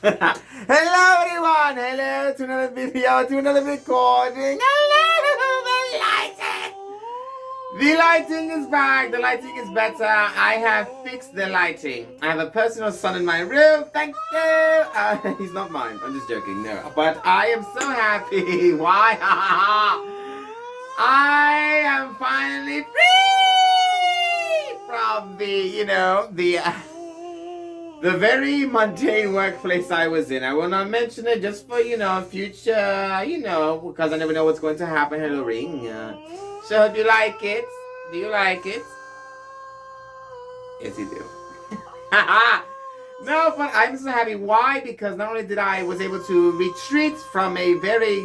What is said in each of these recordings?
Hello everyone! Hello to another video, to another recording. Hello, the lighting! The lighting is back, the lighting is better. I have fixed the lighting. I have a personal sun in my room, thank you! He's not mine, I'm just joking, no. But I am so happy. Why? I am finally free from the very mundane workplace I was in. I will not mention it just for, future, because I never know what's going to happen. Hello, Ring. So, do you like it? Do you like it? Yes, you do. No, but I'm so happy. Why? Because not only did I was able to retreat from a very,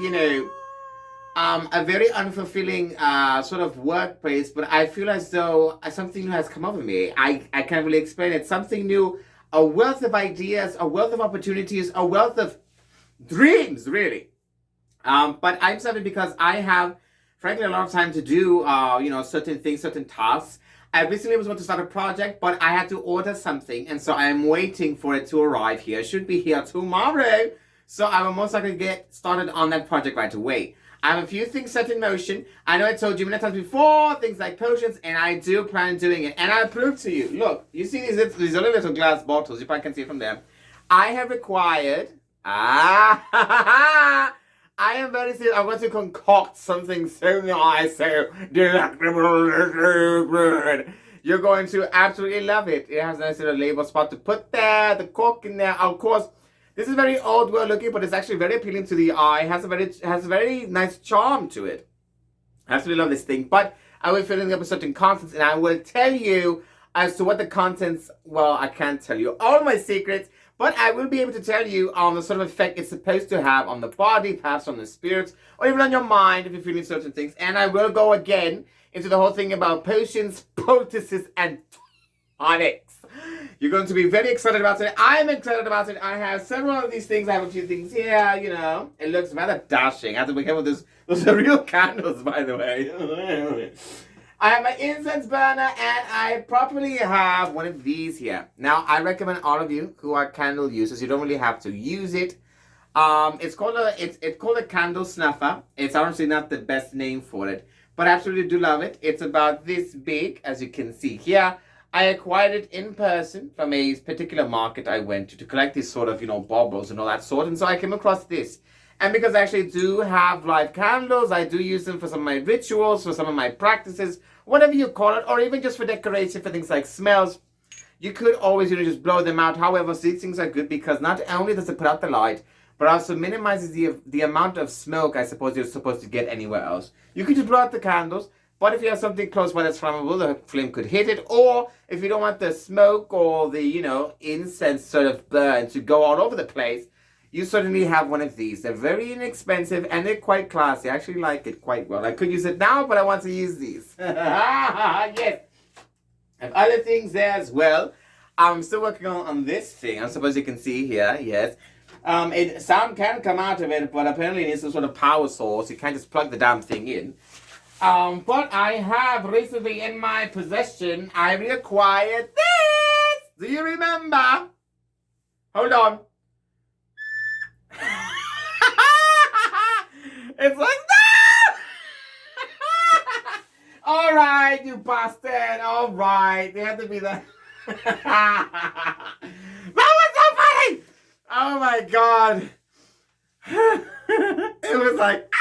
a very unfulfilling sort of workplace, but I feel as though something new has come over me. I can't really explain it. Something new, a wealth of ideas, a wealth of opportunities, a wealth of dreams, really. But I'm happy because I have, frankly, a lot of time to do, certain things, certain tasks. I recently was going to start a project, but I had to order something, and so I'm waiting for it to arrive here. It should be here tomorrow, so I will most likely get started on that project right away. I have a few things set in motion. I know I told you many times before, things like potions, and I do plan on doing it. And I'll prove to you. Look, you see these only little glass bottles. You probably can see it from there. I have required... I am very serious. I'm going to concoct something so nice, so delectable. You're going to absolutely love it. It has a nice little label spot to put there, the cork in there. Of course, this is very old world looking, but it's actually very appealing to the eye. It has a very nice charm to it. I absolutely love this thing. But I will fill in up with certain contents, and I will tell you as to what the contents. Well, I can't tell you all my secrets, but I will be able to tell you on the sort of effect it's supposed to have on the body, perhaps on the spirits, or even on your mind if you're feeling certain things. And I will go again into the whole thing about potions, poultices, and tonics. You're going to be very excited about it. I'm excited about it. I have several of these things. I have a few things here, It looks rather dashing. I have to be careful. Those are real candles, by the way. I have my incense burner, and I properly have one of these here. Now, I recommend all of you who are candle users, you don't really have to use it. It's called a candle snuffer. It's honestly not the best name for it, but I absolutely do love it. It's about this big, as you can see here. I acquired it in person from a particular market I went to collect these sort of, baubles and all that sort. And so I came across this. And because I actually do have live candles, I do use them for some of my rituals, for some of my practices, whatever you call it, or even just for decoration, for things like smells. You could always, just blow them out. However, these things are good because not only does it put out the light, but also minimizes the amount of smoke I suppose you're supposed to get anywhere else. You could just blow out the candles. But if you have something close by that's flammable, the flame could hit it. Or if you don't want the smoke or the, incense sort of burn to go all over the place, you certainly have one of these. They're very inexpensive and they're quite classy. I actually like it quite well. I could use it now, but I want to use these. Yes. I have other things there as well. I'm still working on this thing. I suppose you can see here, yes. Sound can come out of it, but apparently it needs some sort of power source. You can't just plug the damn thing in. But I have recently in my possession, I reacquired this! Do you remember? Hold on. It's like that! Alright, you bastard, alright. They had to be that. That was so funny! Oh my god. It was like,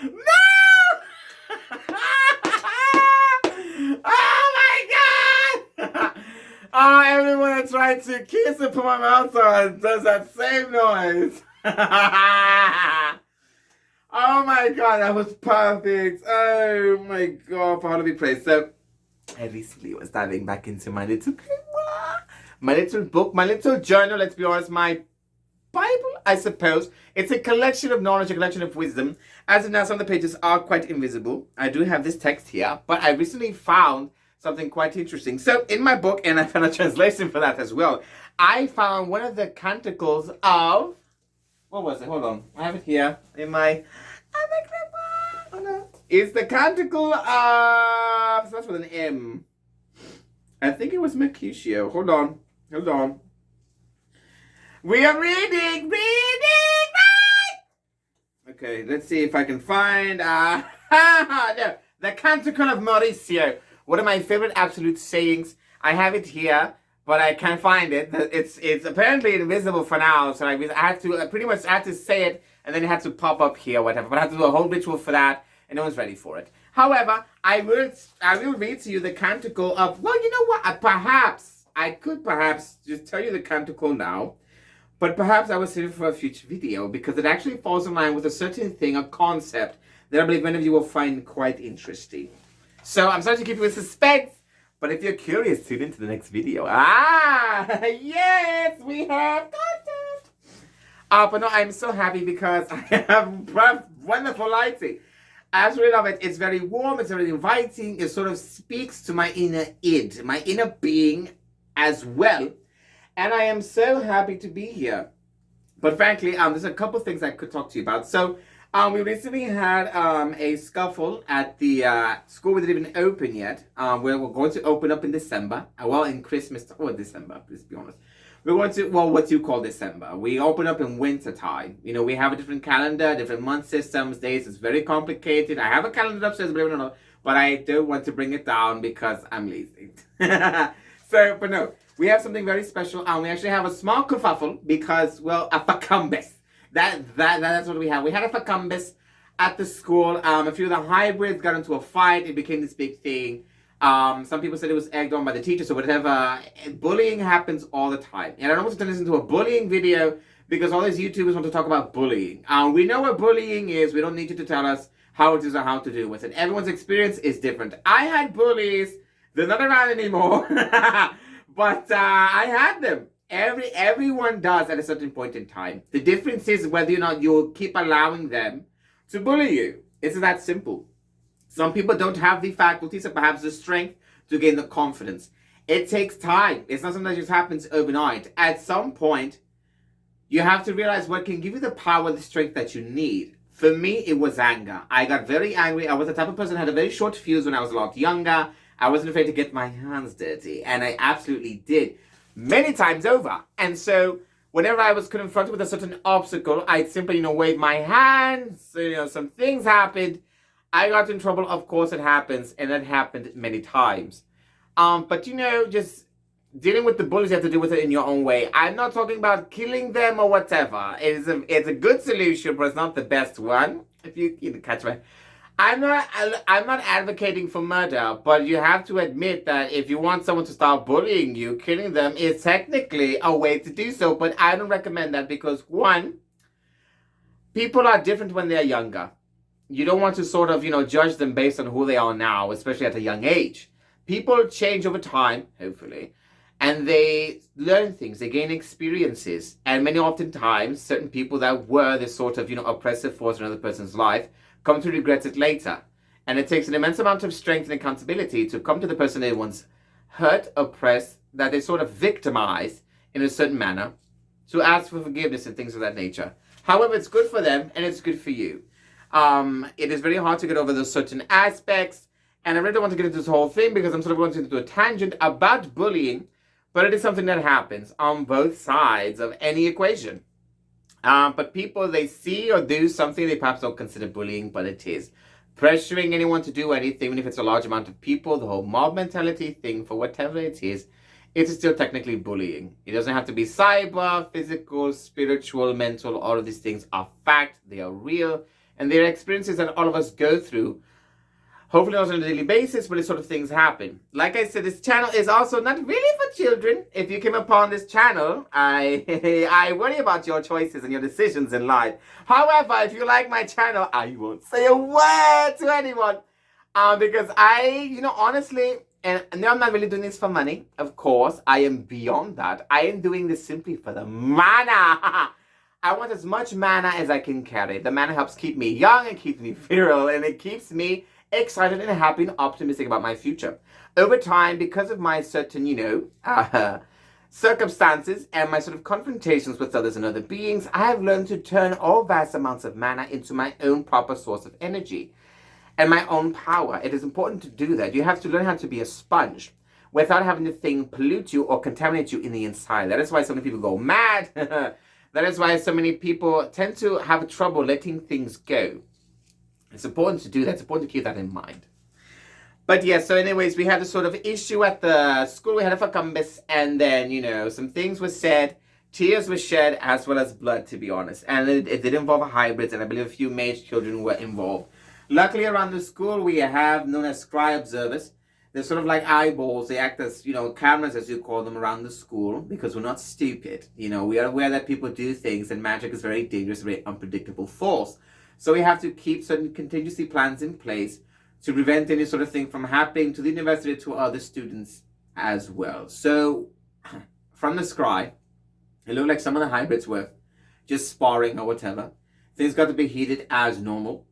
no! Oh my god! Everyone I tried to kiss and put my mouth on does that same noise. Oh my god, that was perfect. Oh my god, for how to be praised. So, I recently was diving back into my little book, my little journal, let's be honest, my Bible, I suppose. It's a collection of knowledge, a collection of wisdom. As of now, some of the pages are quite invisible. I do have this text here, but I recently found something quite interesting. So in my book, and I found a translation for that as well, I found one of the canticles of... What was it? Hold on. I have it here in my... Oh, no. It's the canticle of... Starts with an M. I think it was Mercutio. Hold on. We are reading, right? Okay, let's see if I can find, no, the Canticle of Mauricio. One of my favorite absolute sayings. I have it here, but I can't find it. It's apparently invisible for now, so I had to, pretty much had to say it, and then it had to pop up here, whatever. But I had to do a whole ritual for that, and no one's ready for it. However, I will read to you the Canticle of, well, you know what, I could perhaps just tell you the Canticle now, but perhaps I will save it for a future video, because it actually falls in line with a certain thing, a concept, that I believe many of you will find quite interesting. So I'm sorry to keep you in suspense, but if you're curious, tune into the next video. Yes, we have content. But no, I'm so happy because I have wonderful lighting. I absolutely love it. It's very warm, it's very inviting. It sort of speaks to my inner id, my inner being as well. And I am so happy to be here. But frankly, there's a couple things I could talk to you about. So we recently had a scuffle at the school we didn't even open yet. We're going to open up in December. Well, in Christmas, or December, let's be honest. We're going to, well, what you call December. We open up in winter time. You know, we have a different calendar, different month systems, days. It's very complicated. I have a calendar upstairs, believe it or not, but I don't want to bring it down because I'm lazy. So, but no, we have something very special. We actually have a small kerfuffle because, well, a facumbus. That's what we have. We had a facumbus at the school. A few of the hybrids got into a fight. It became this big thing. Some people said it was egged on by the teachers or whatever. Bullying happens all the time. And I don't want to turn this into a bullying video because all these YouTubers want to talk about bullying. We know what bullying is. We don't need you to tell us how it is or how to deal with it. Everyone's experience is different. I had bullies. They're not around anymore. But I had them. Everyone does at a certain point in time. The difference is whether or not you'll keep allowing them to bully you. It's that simple. Some people don't have the faculties or perhaps the strength to gain the confidence. It takes time. It's not something that just happens overnight. At some point, you have to realize what can give you the power and the strength that you need. For me, it was anger. I got very angry. I was the type of person who had a very short fuse when I was a lot younger. I wasn't afraid to get my hands dirty, and I absolutely did. Many times over. And so whenever I was confronted with a certain obstacle, I'd simply, wave my hands. Some things happened. I got in trouble. Of course it happens. And that happened many times. But just dealing with the bullies, you have to deal with it in your own way. I'm not talking about killing them or whatever. It's a good solution, but it's not the best one. If you catch my... I'm not advocating for murder, but you have to admit that if you want someone to start bullying you, killing them is technically a way to do so. But I don't recommend that because, one, people are different when they're younger. You don't want to sort of, judge them based on who they are now, especially at a young age. People change over time, hopefully, and they learn things, they gain experiences. And many oftentimes, certain people that were this sort of, oppressive force in another person's life come to regret it later. And it takes an immense amount of strength and accountability to come to the person they once hurt, oppressed, that they sort of victimized in a certain manner, to ask for forgiveness and things of that nature. However, it's good for them and it's good for you. It is very hard to get over those certain aspects. And I really don't want to get into this whole thing because I'm sort of going into a tangent about bullying, but it is something that happens on both sides of any equation. But people, they see or do something they perhaps don't consider bullying, but it is. Pressuring anyone to do anything, even if it's a large amount of people, the whole mob mentality thing, for whatever it is still technically bullying. It doesn't have to be cyber, physical, spiritual, mental. All of these things are fact, they are real, and they are experiences that all of us go through. Hopefully not on a daily basis, but these sort of things happen. Like I said, this channel is also not really for children. If you came upon this channel, I worry about your choices and your decisions in life. However, if you like my channel, I won't say a word to anyone. Because honestly, and no, I'm not really doing this for money. Of course, I am beyond that. I am doing this simply for the mana. I want as much mana as I can carry. The mana helps keep me young and keeps me virile, and it keeps me excited and happy and optimistic about my future. Over time, because of my certain, circumstances and my sort of confrontations with others and other beings, I have learned to turn all vast amounts of mana into my own proper source of energy and my own power. It is important to do that. You have to learn how to be a sponge. without having the thing pollute you or contaminate you in the inside. That is why so many people go mad. That is why so many people tend to have trouble letting things go. It's important to do that. It's important to keep that in mind. But yeah, so anyways, we had a sort of issue at the school. We had a facumbus, and then, some things were said, tears were shed, as well as blood, to be honest. And it did involve hybrids, and I believe a few mage children were involved. Luckily, around the school, we have known as scry observers. They're sort of like eyeballs. They act as, cameras, as you call them, around the school, because we're not stupid. We are aware that people do things, and magic is very dangerous, very unpredictable force. So we have to keep certain contingency plans in place to prevent any sort of thing from happening to the university, to other students as well. So, from the scry, it looked like some of the hybrids were just sparring or whatever. Things got to be heated as normal.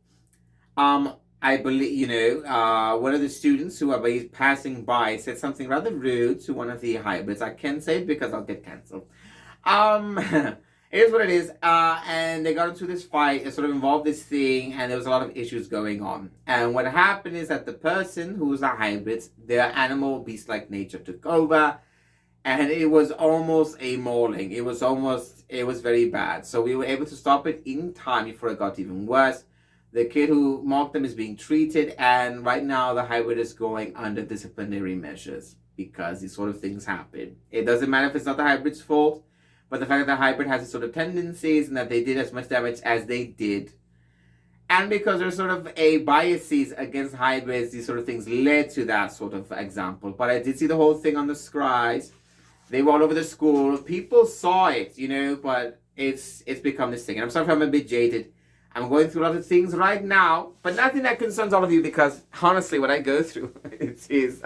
I believe, one of the students who are passing by said something rather rude to one of the hybrids. I can't say it because I'll get cancelled. It is what it is, and they got into this fight. It sort of involved this thing, and there was a lot of issues going on. And what happened is that the person who was a hybrid, their animal beast-like nature took over, and it was almost a mauling. It was very bad. So we were able to stop it in time before it got even worse. The kid who mocked them is being treated, and right now the hybrid is going under disciplinary measures because these sort of things happen. It doesn't matter if it's not the hybrid's fault, but the fact that the hybrid has these sort of tendencies and that they did as much damage as they did. And because there's sort of a biases against hybrids, these sort of things led to that sort of example. But I did see the whole thing on the scries. They were all over the school. People saw it, but it's become this thing. And I'm sorry if I'm a bit jaded. I'm going through a lot of things right now, but nothing that concerns all of you, because honestly, what I go through, it is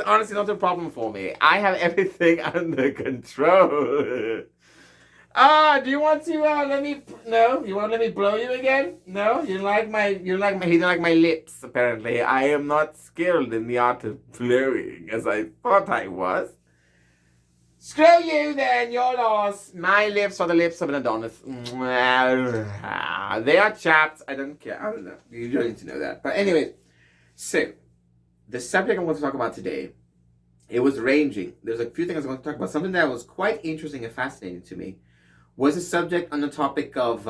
honestly not a problem for me. I have everything under control. Do you want to no? You want to let me blow you again? No? He didn't like my lips, apparently. I am not skilled in the art of blowing as I thought I was. Screw you then, you're lost. My lips are the lips of an Adonis. They are chapped. I don't care. I don't know. You don't need to know that. But anyways, so the subject I'm going to talk about today, it was ranging. There's a few things I was going to talk about. Something that was quite interesting and fascinating to me was a subject on the topic of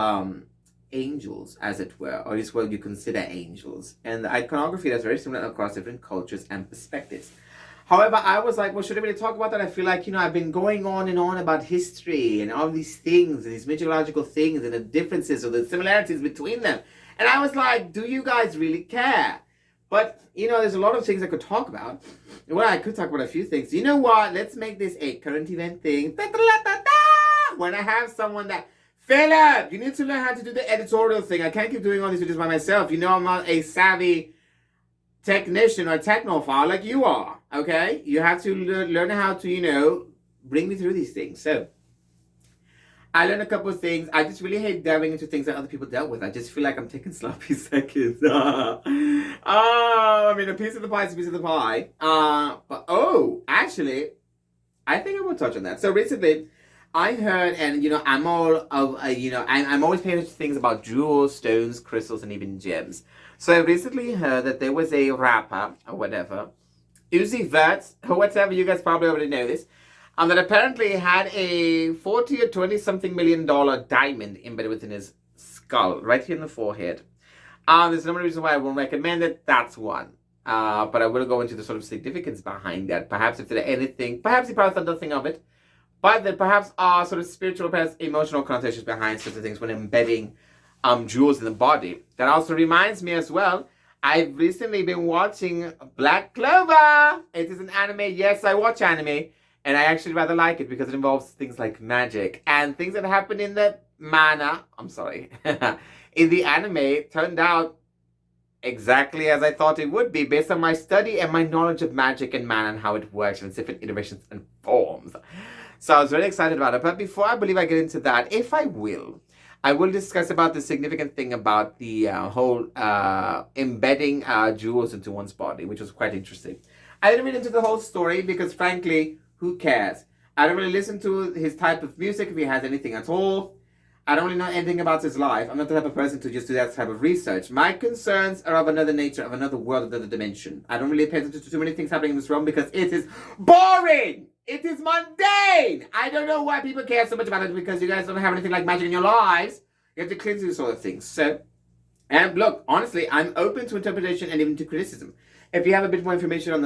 angels, as it were, or at least what you consider angels. And the iconography that's very similar across different cultures and perspectives. However, I was like, well, should I really talk about that? I feel like, I've been going on and on about history and all these things and these mythological things and the differences or the similarities between them. And I was like, do you guys really care? But, there's a lot of things I could talk about. Well, I could talk about a few things. You know what? Let's make this a current event thing. When I have someone that, Philip, you need to learn how to do the editorial thing. I can't keep doing all these videos by myself. I'm not a savvy technician or technophile like you are, okay? You have to learn how to, bring me through these things. So, I learned a couple of things. I just really hate delving into things that other people dealt with. I just feel like I'm taking sloppy seconds. A piece of the pie is a piece of the pie. Actually, I think I will touch on that. So recently, I heard, and I'm I'm always paying attention to things about jewels, stones, crystals, and even gems. So I recently heard that there was a rapper, or whatever, Uzi Vert, or whatever, you guys probably already know this, that apparently had a 40 or 20 something million dollar diamond embedded within his skull, right here in the forehead. There's no reason why I won't recommend it, that's one. But I will go into the sort of significance behind that. Perhaps if there's anything, perhaps he probably thought nothing of it, but there perhaps are sort of spiritual, perhaps emotional connotations behind certain things when embedding jewels in the body. That also reminds me as well, I've recently been watching Black Clover. It is an anime. Yes, I watch anime, and I actually rather like it because it involves things like magic and things that happen in the in the anime turned out exactly as I thought it would be based on my study and my knowledge of magic and mana and how it works in different iterations and forms. So I was very excited about it. But before I get into that, if I will discuss about the significant thing about the whole embedding jewels into one's body, which was quite interesting. I didn't read into the whole story because, frankly, who cares? I don't really listen to his type of music if he has anything at all. I don't really know anything about his life. I'm not the type of person to just do that type of research. My concerns are of another nature, of another world, another dimension. I don't really pay attention to too many things happening in this realm because it is boring. It is mundane. I don't know why people care so much about it, because you guys don't have anything like magic in your lives. You have to cleanse these sort of things. So, and look, honestly, I'm open to interpretation and even to criticism. If you have a bit more information on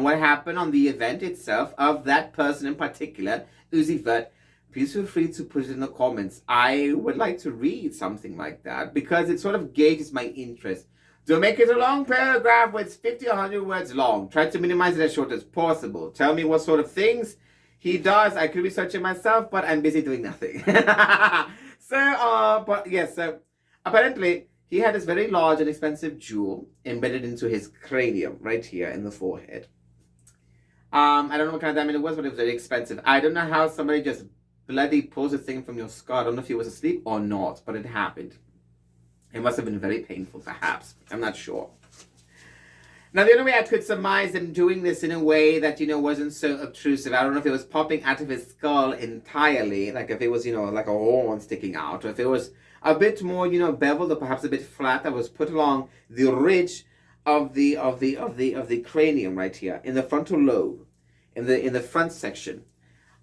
what happened on the event itself of that person in particular, Uzi Vert, please feel free to put it in the comments. I would like to read something like that because it sort of gauges my interest. Don't make it a long paragraph where it's 50 or 100 words long. Try to minimize it as short as possible. Tell me what sort of things he does. I could research it myself, but I'm busy doing nothing. So apparently he had this very large and expensive jewel embedded into his cranium right here in the forehead. I don't know what kind of diamond it was, but it was very expensive. I don't know how somebody just bloody pulls a thing from your skull. I don't know if he was asleep or not, but it happened. It must have been very painful, perhaps. I'm not sure. Now, the only way I could surmise them doing this in a way that, wasn't so obtrusive, I don't know if it was popping out of his skull entirely, like if it was, like a horn sticking out, or if it was a bit more, beveled or perhaps a bit flat that was put along the ridge of the cranium right here, in the frontal lobe, in the front section.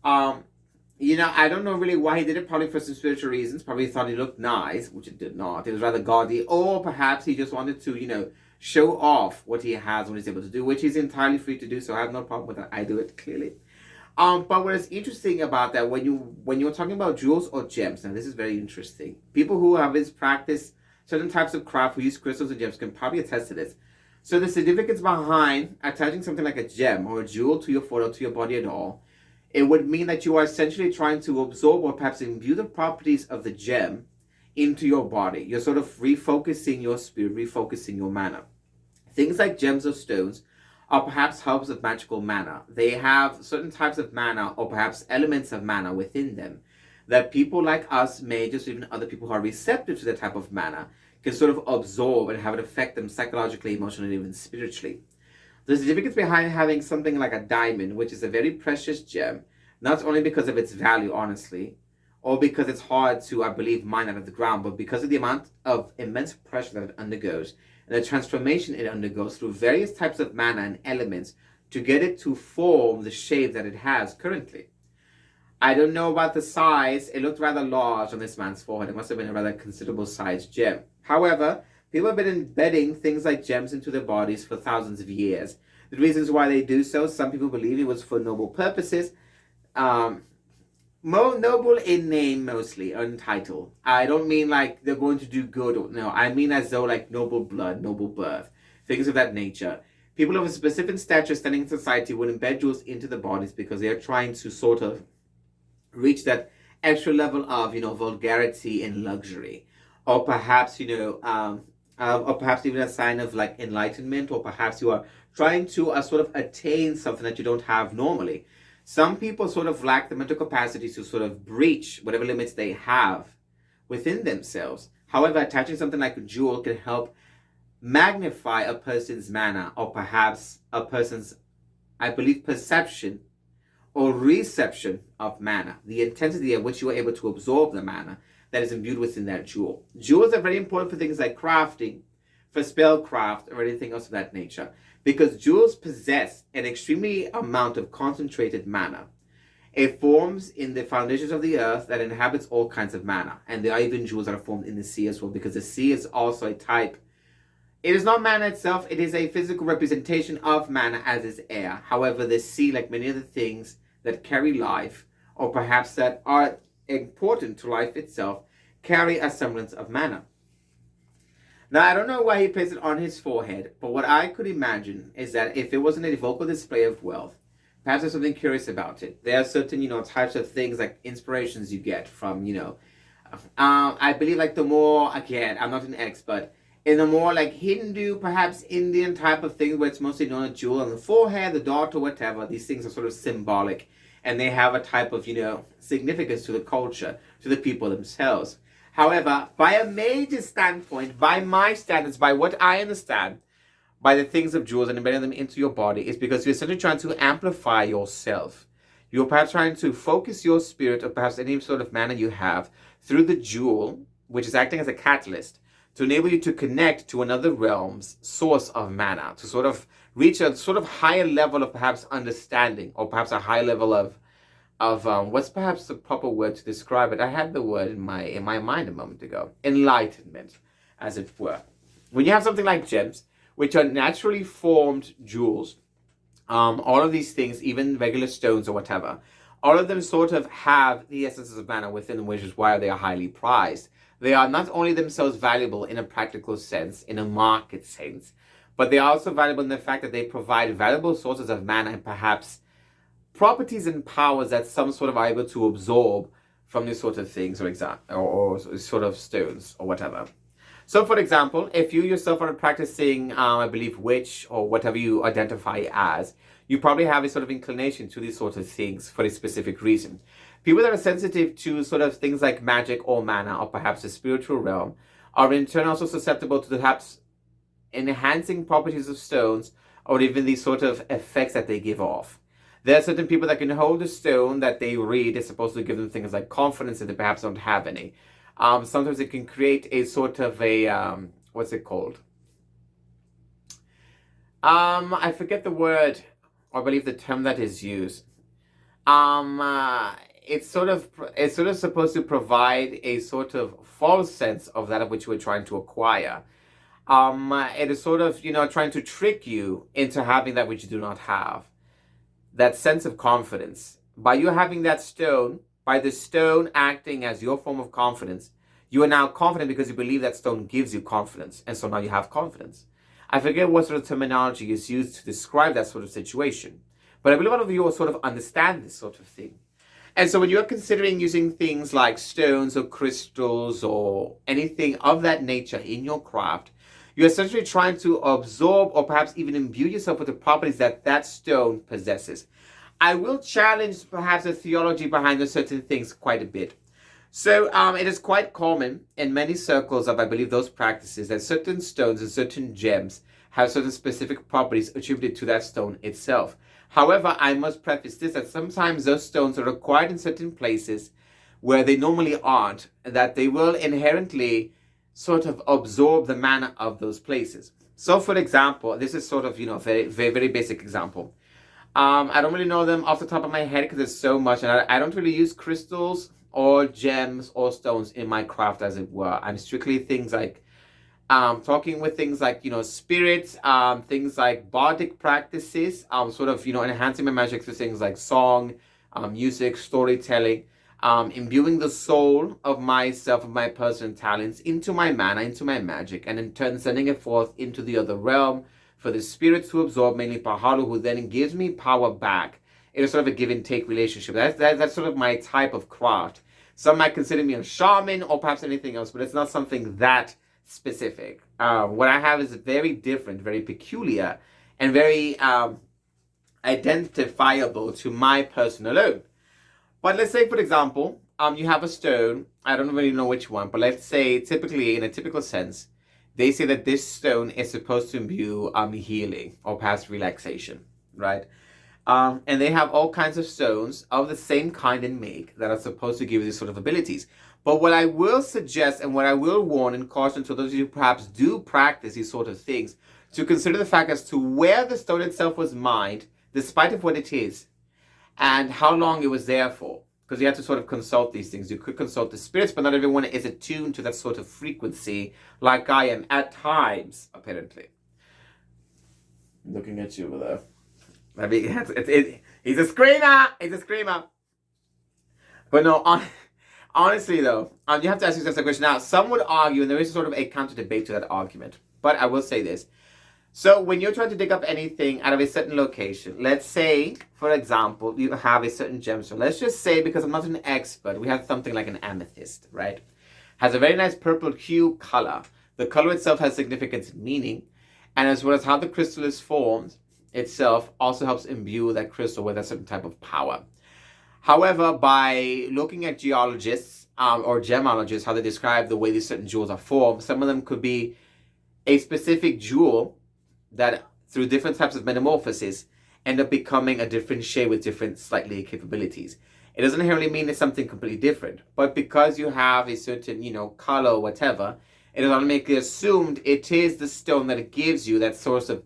I don't know really why he did it, probably for some spiritual reasons. Probably thought he looked nice, which it did not. It was rather gaudy. Or perhaps he just wanted to, show off what he has, what he's able to do, which he's entirely free to do, so I have no problem with that. I do it, clearly. But what is interesting about that, when you're talking about jewels or gems, now this is very interesting. People who have practiced certain types of craft, who use crystals and gems, can probably attest to this. So the significance behind attaching something like a gem or a jewel to your foot or to your body at all, it would mean that you are essentially trying to absorb or perhaps imbue the properties of the gem into your body. You're sort of refocusing your spirit, refocusing your mana. Things like gems or stones are perhaps hubs of magical mana. They have certain types of mana or perhaps elements of mana within them that people like us may, just even other people who are receptive to that type of mana, can sort of absorb and have it affect them psychologically, emotionally, even spiritually. The significance behind having something like a diamond, which is a very precious gem, not only because of its value, honestly, or because it's hard to, I believe, mine out of the ground, but because of the amount of immense pressure that it undergoes and the transformation it undergoes through various types of mana and elements to get it to form the shape that it has currently. I don't know about the size. It looked rather large on this man's forehead. It must have been a rather considerable sized gem. However, people have been embedding things like gems into their bodies for thousands of years. The reasons why they do so, some people believe it was for noble purposes. More noble in name, mostly, or in title. I don't mean like they're going to do good. No, I mean as though like noble blood, noble birth, things of that nature. People of a specific stature standing in society would embed jewels into the bodies because they are trying to sort of reach that extra level of, vulgarity and luxury. Or perhaps, or perhaps even a sign of like enlightenment, or perhaps you are trying to sort of attain something that you don't have normally. Some people sort of lack the mental capacity to sort of breach whatever limits they have within themselves. However, attaching something like a jewel can help magnify a person's mana, or perhaps a person's, I believe, perception or reception of mana, the intensity at which you are able to absorb the mana that is imbued within that jewel. Jewels are very important for things like crafting, for spellcraft, or anything else of that nature, because jewels possess an extremely amount of concentrated mana. It forms in the foundations of the earth that inhabits all kinds of mana, and there are even jewels that are formed in the sea as well, because the sea is also a type. It is not mana itself, it is a physical representation of mana, as is air. However, the sea, like many other things that carry life, or perhaps that are important to life itself, carry a semblance of mana. Now, I don't know why he placed it on his forehead, but what I could imagine is that if it wasn't a vocal display of wealth, perhaps there's something curious about it. There are certain, types of things like inspirations you get from, I believe like the more, again, I'm not an expert, in the more like Hindu, perhaps Indian type of thing where it's mostly known a jewel on the forehead, the dot, or whatever, these things are sort of symbolic. And they have a type of, significance to the culture, to the people themselves. However, by a major standpoint, by my standards, by what I understand, by the things of jewels and embedding them into your body, is because you're essentially trying to amplify yourself. You're perhaps trying to focus your spirit, or perhaps any sort of mana you have, through the jewel, which is acting as a catalyst to enable you to connect to another realm's source of mana, to sort of reach a sort of higher level of perhaps understanding, or perhaps a high level of what's perhaps the proper word to describe it. I had the word in my mind a moment ago. Enlightenment, as it were. When you have something like gems, which are naturally formed jewels, all of these things, even regular stones or whatever, all of them sort of have the essences of mana within them, which is why they are highly prized. They are not only themselves valuable in a practical sense, in a market sense, but they are also valuable in the fact that they provide valuable sources of mana and perhaps properties and powers that some sort of are able to absorb from these sort of things, or sort of stones or whatever. So, for example, if you yourself are practicing, I believe, witch or whatever you identify as, you probably have a sort of inclination to these sorts of things for a specific reason. People that are sensitive to sort of things like magic or mana, or perhaps the spiritual realm, are in turn also susceptible to perhaps enhancing properties of stones, or even these sort of effects that they give off. There are certain people that can hold a stone that they read is supposed to give them things like confidence that they perhaps don't have any. Sometimes it can create a sort of a, what's it called? I forget the word, or I believe the term that is used. It's sort of supposed to provide a sort of false sense of that of which we're trying to acquire. It is sort of, trying to trick you into having that which you do not have. That sense of confidence. By you having that stone, by the stone acting as your form of confidence, you are now confident because you believe that stone gives you confidence. And so now you have confidence. I forget what sort of terminology is used to describe that sort of situation. But I believe a lot of you will sort of understand this sort of thing. And so when you're considering using things like stones or crystals or anything of that nature in your craft, you're essentially trying to absorb or perhaps even imbue yourself with the properties that that stone possesses. I will challenge perhaps the theology behind those certain things quite a bit. So it is quite common in many circles of, I believe, those practices that certain stones and certain gems have certain specific properties attributed to that stone itself. However, I must preface this that sometimes those stones are acquired in certain places where they normally aren't, that they will inherently sort of absorb the mana of those places. So, for example, this is sort of, very, very, very basic example. I don't really know them off the top of my head because there's so much, and I don't really use crystals or gems or stones in my craft, as it were. I'm strictly things like talking with things like, spirits, things like bardic practices, sort of, enhancing my magic through things like song, music, storytelling, imbuing the soul of myself, of my personal talents into my mana, into my magic, and in turn sending it forth into the other realm for the spirits to absorb, mainly Pahalo, who then gives me power back. It is sort of a give and take relationship. That's sort of my type of craft. Some might consider me a shaman or perhaps anything else, but it's not something that specific. What I have is very different, very peculiar, and very identifiable to my person alone. But let's say, for example, you have a stone. I don't really know which one, but let's say typically, in a typical sense, they say that this stone is supposed to imbue healing or perhaps relaxation, right? And they have all kinds of stones of the same kind and make that are supposed to give you these sort of abilities. But what I will suggest and what I will warn and caution to those of you who perhaps do practice these sort of things, to consider the fact as to where the stone itself was mined, despite of what it is, and how long it was there for. Because you have to sort of consult these things. You could consult the spirits, but not everyone is attuned to that sort of frequency like I am at times, apparently. Looking at you over there. I mean, he's a screamer! He's a screamer! But no, honestly though, you have to ask yourself the question. Now, some would argue, and there is sort of a counter debate to that argument, but I will say this. So when you're trying to dig up anything out of a certain location, let's say, for example, you have a certain gemstone. Let's just say, because I'm not an expert, we have something like an amethyst, right? Has a very nice purple hue color. The color itself has significance and meaning, and as well as how the crystal is formed itself also helps imbue that crystal with a certain type of power. However, by looking at geologists or gemologists, how they describe the way these certain jewels are formed, some of them could be a specific jewel that through different types of metamorphosis end up becoming a different shade with different slightly capabilities. It doesn't necessarily mean it's something completely different, but because you have a certain, color or whatever, it is automatically assumed it is the stone that gives you that source of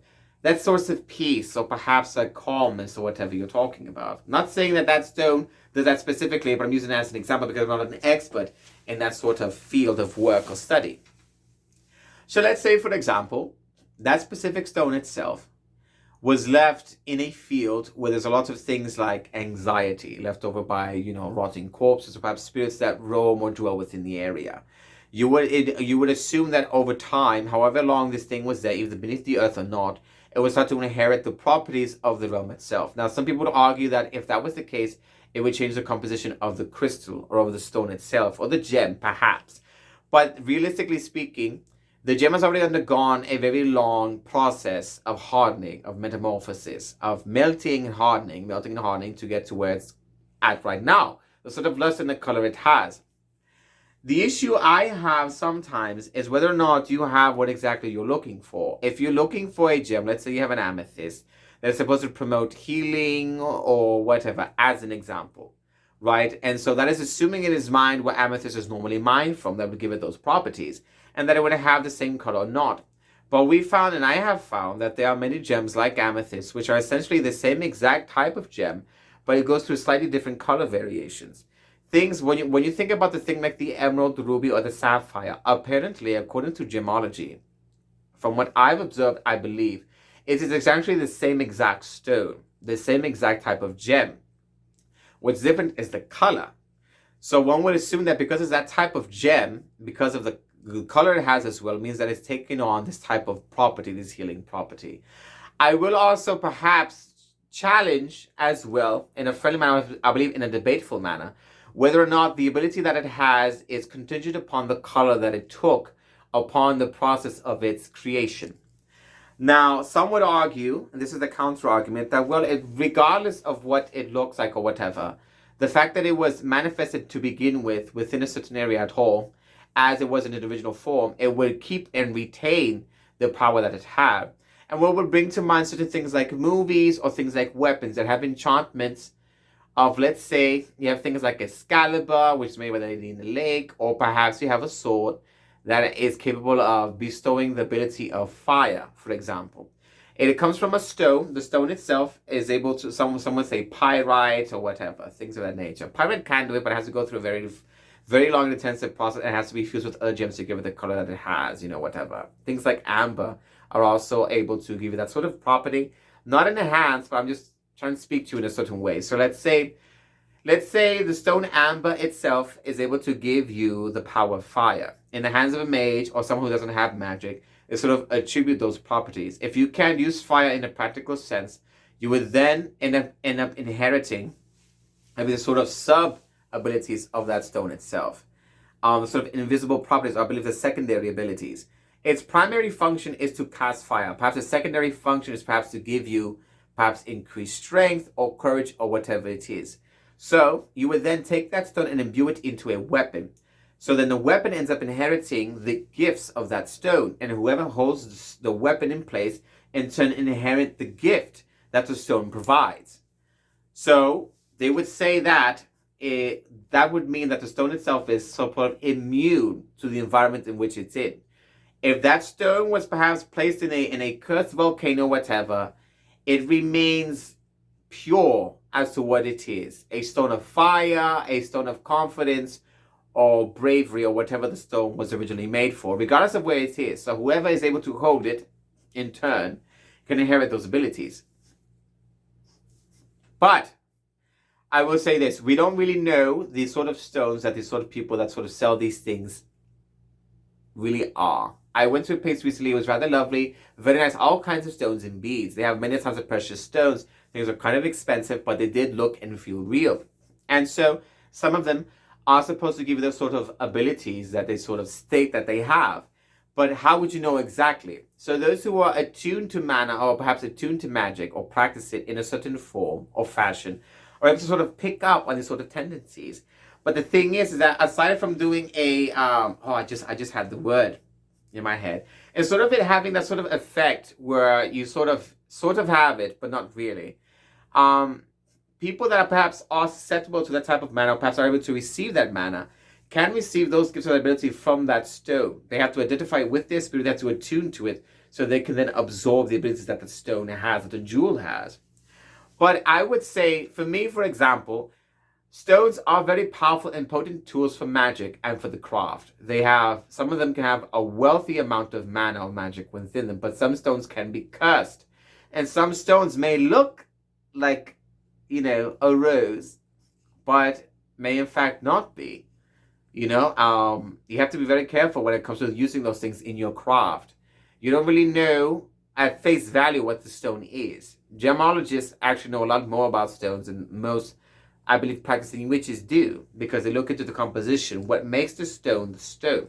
peace, or perhaps a calmness, or whatever you're talking about. Not saying that stone does that specifically, but I'm using it as an example because I'm not an expert in that sort of field of work or study. So let's say, for example, that specific stone itself was left in a field where there's a lot of things like anxiety left over by, rotting corpses, or perhaps spirits that roam or dwell within the area. You would assume that over time, however long this thing was there, either beneath the earth or not, it would start to inherit the properties of the realm itself. Now, some people would argue that if that was the case, it would change the composition of the crystal or of the stone itself, or the gem, perhaps. But realistically speaking, the gem has already undergone a very long process of hardening, of metamorphosis, of melting and hardening to get to where it's at right now. The sort of luster and the color it has. The issue I have sometimes is whether or not you have what exactly you're looking for. If you're looking for a gem, let's say you have an amethyst that's supposed to promote healing or whatever, as an example, right? And so that is assuming in his mind where amethyst is normally mined from, that would give it those properties, and that it would have the same color or not. But we found, and I have found, that there are many gems like amethyst, which are essentially the same exact type of gem, but it goes through slightly different color variations. Things, when you think about the thing like the emerald, the ruby, or the sapphire, apparently, according to gemology, from what I've observed, I believe, it is essentially the same exact stone, the same exact type of gem. What's different is the color. So one would assume that because it's that type of gem, because of the color it has as well, means that it's taking on this type of property, this healing property. I will also perhaps challenge as well, in a friendly manner, I believe in a debateful manner, whether or not the ability that it has is contingent upon the color that it took upon the process of its creation. Now, some would argue, and this is the counter argument, that, well, regardless of what it looks like or whatever, the fact that it was manifested to begin with within a certain area at all, as it was in its original form, it would keep and retain the power that it had. And what would bring to mind certain things like movies or things like weapons that have enchantments of, let's say, you have things like Excalibur, which is made by the lady in the lake, or perhaps you have a sword that is capable of bestowing the ability of fire, for example. It comes from a stone. The stone itself is able to, someone say pyrite or whatever, things of that nature. Pyrite can do it, but it has to go through a very, very long and intensive process, and it has to be fused with other gems to give it the color that it has, whatever. Things like amber are also able to give you that sort of property. Not in the hands, but I'm just trying to speak to you in a certain way. So let's say the stone amber itself is able to give you the power of fire. In the hands of a mage or someone who doesn't have magic, it sort of attribute those properties. If you can't use fire in a practical sense, you would then end up inheriting the sort of sub-abilities of that stone itself. Sort of invisible properties, or I believe the secondary abilities. Its primary function is to cast fire. Perhaps the secondary function is perhaps to give you perhaps increased strength or courage or whatever it is. So you would then take that stone and imbue it into a weapon. So then the weapon ends up inheriting the gifts of that stone, and whoever holds the weapon in place in turn inherit the gift that the stone provides. So they would say that that would mean that the stone itself is sort of immune to the environment in which it's in. If that stone was perhaps placed in a cursed volcano or whatever, it remains pure as to what it is. A stone of fire, a stone of confidence, or bravery, or whatever the stone was originally made for, regardless of where it is. So whoever is able to hold it, in turn, can inherit those abilities. But I will say this, we don't really know the sort of stones that these sort of people that sort of sell these things really are. I went to a place recently, it was rather lovely, very nice, all kinds of stones and beads. They have many tons of precious stones. Things are kind of expensive, but they did look and feel real. And so some of them are supposed to give you those sort of abilities that they sort of state that they have. But how would you know exactly? So those who are attuned to mana, or perhaps attuned to magic, or practice it in a certain form or fashion, are able to sort of pick up on these sort of tendencies. But the thing is that aside from doing I just had the word in my head, and sort of it having that sort of effect where you sort of have it, but not really. People that are perhaps are susceptible to that type of mana, or perhaps are able to receive that mana, can receive those gifts of ability from that stone. They have to identify it with their spirit, they have to attune to it, so they can then absorb the abilities that the stone has, that the jewel has. But I would say, for me, for example, stones are very powerful and potent tools for magic and for the craft. Some of them can have a wealthy amount of mana or magic within them, but some stones can be cursed. And some stones may look like, a rose, but may in fact not be. You have to be very careful when it comes to using those things in your craft. You don't really know at face value what the stone is. Gemologists actually know a lot more about stones than most, I believe, practicing witches do, because they look into the composition, what makes the stone the stone.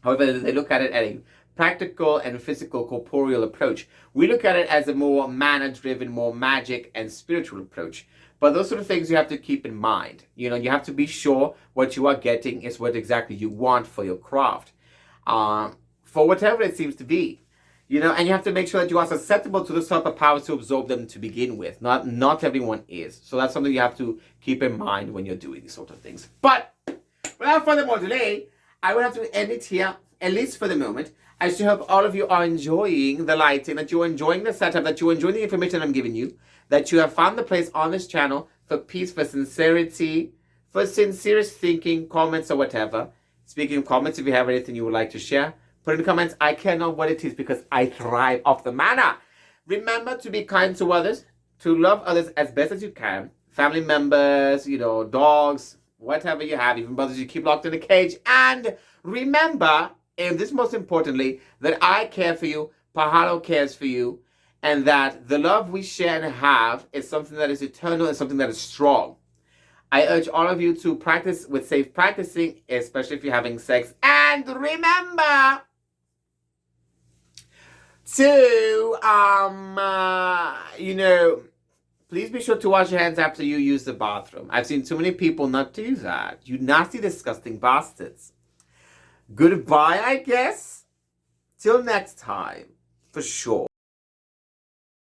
However, they look at it at a practical and physical corporeal approach. We look at it as a more mana-driven, more magic and spiritual approach. But those sort of things you have to keep in mind. You have to be sure what you are getting is what exactly you want for your craft. For whatever it seems to be. And you have to make sure that you are susceptible to the type of powers to absorb them to begin with. Not everyone is. So that's something you have to keep in mind when you're doing these sort of things. But without further more delay, I will have to end it here, at least for the moment. I still hope all of you are enjoying the lighting, that you're enjoying the setup, that you're enjoying the information I'm giving you, that you have found the place on this channel for peace, for sincerity, for sincerest thinking, comments, or whatever. Speaking of comments, if you have anything you would like to share, put in the comments. I care not what it is, because I thrive off the mana. Remember to be kind to others, to love others as best as you can. Family members, dogs, whatever you have, even brothers you keep locked in a cage. And remember, and this most importantly, that I care for you, Pahalo cares for you, and that the love we share and have is something that is eternal and something that is strong. I urge all of you to practice with safe practicing, especially if you're having sex. And remember to, please be sure to wash your hands after you use the bathroom. I've seen too many people not do that. You nasty, disgusting bastards. Goodbye, I guess. Till next time, for sure.